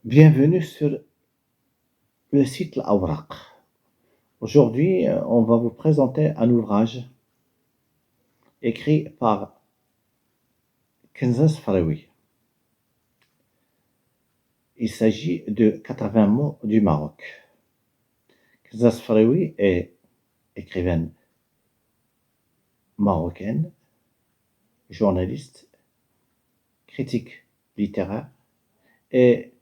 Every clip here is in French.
Bienvenue sur le site L'Awraq. Aujourd'hui, on va vous présenter un ouvrage écrit par Kenza Sfraoui. Il s'agit de 80 mots du Maroc. Kenza Sfraoui est écrivaine marocaine, journaliste, critique littéraire et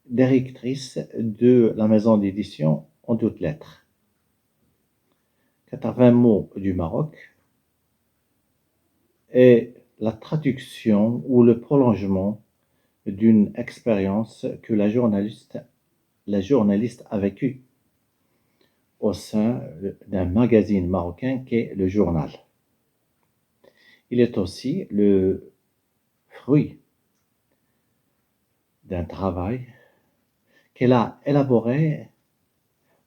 directrice de la maison d'édition En toutes lettres. 80 mots du Maroc est la traduction ou le prolongement d'une expérience que la journaliste a vécue au sein d'un magazine marocain qu'est Le Journal. Il est aussi le fruit d'un travail qu'elle a élaboré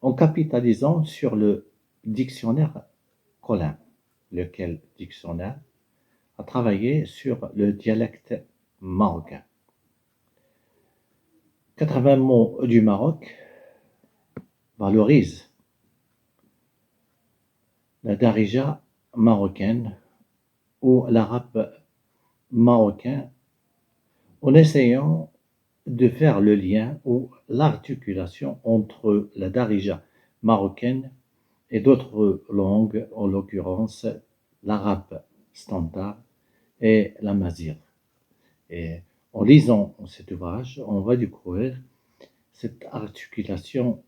en capitalisant sur le dictionnaire Colin, lequel dictionnaire a travaillé sur le dialecte marocain. 80 mots du Maroc valorise la darija marocaine ou l'arabe marocain en essayant de faire le lien ou l'articulation entre la darija marocaine et d'autres langues, en l'occurrence l'arabe standard et l'amazigh. Et en lisant cet ouvrage, on va découvrir cette articulation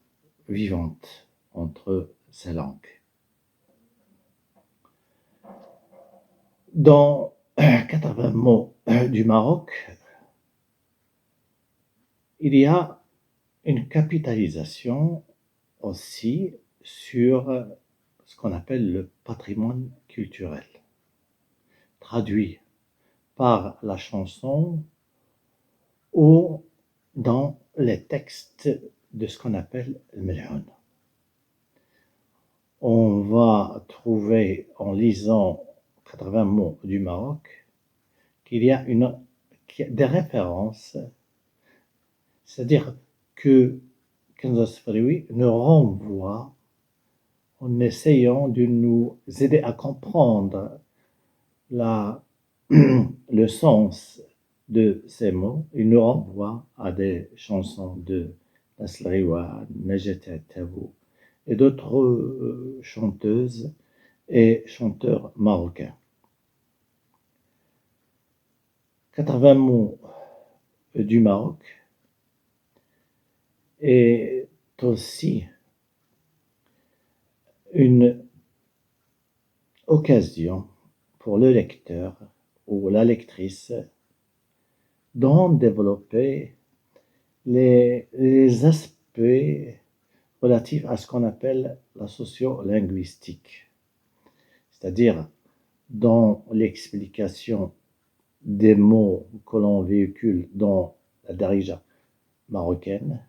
vivante entre ces langues. Dans 80 mots du Maroc, il y a une capitalisation aussi sur ce qu'on appelle le patrimoine culturel, traduit par la chanson ou dans les textes de ce qu'on appelle le melhoun. On va trouver, en lisant 80 mots du Maroc, qu'il y a des références, c'est-à-dire que Kenza Sfraoui nous renvoie, en essayant de nous aider à comprendre le sens de ces mots, il nous renvoie à des chansons de Nasl Riwan, Najet Tabou et d'autres chanteuses et chanteurs marocains. 80 mots du Maroc est aussi une occasion pour le lecteur ou la lectrice d'en développer les aspects relatifs à ce qu'on appelle la sociolinguistique, c'est-à-dire dans l'explication des mots que l'on véhicule dans la darija marocaine,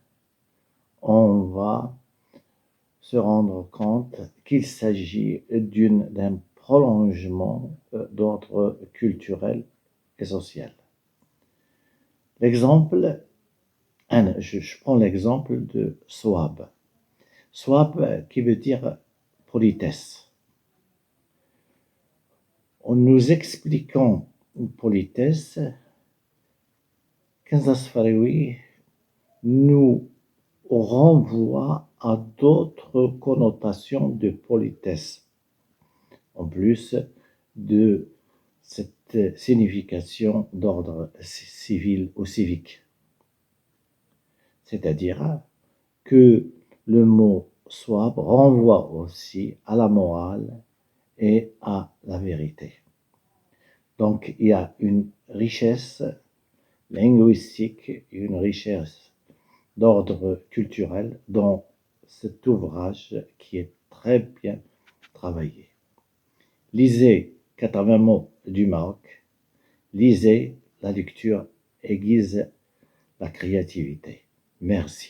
on va se rendre compte qu'il s'agit d'un prolongement d'ordre culturel et social. L'exemple, je prends l'exemple de Souab. Souab qui veut dire politesse. En nous expliquant politesse, Kenza Sfraoui nous renvoie à d'autres connotations de politesse, en plus de cette signification d'ordre civil ou civique. C'est-à-dire que le mot Souab renvoie aussi à la morale et à la vérité. Donc il y a une richesse linguistique, une richesse d'ordre culturel dans cet ouvrage qui est très bien travaillé. Lisez 80 mots du Maroc, lisez, la lecture aiguise la créativité. Merci.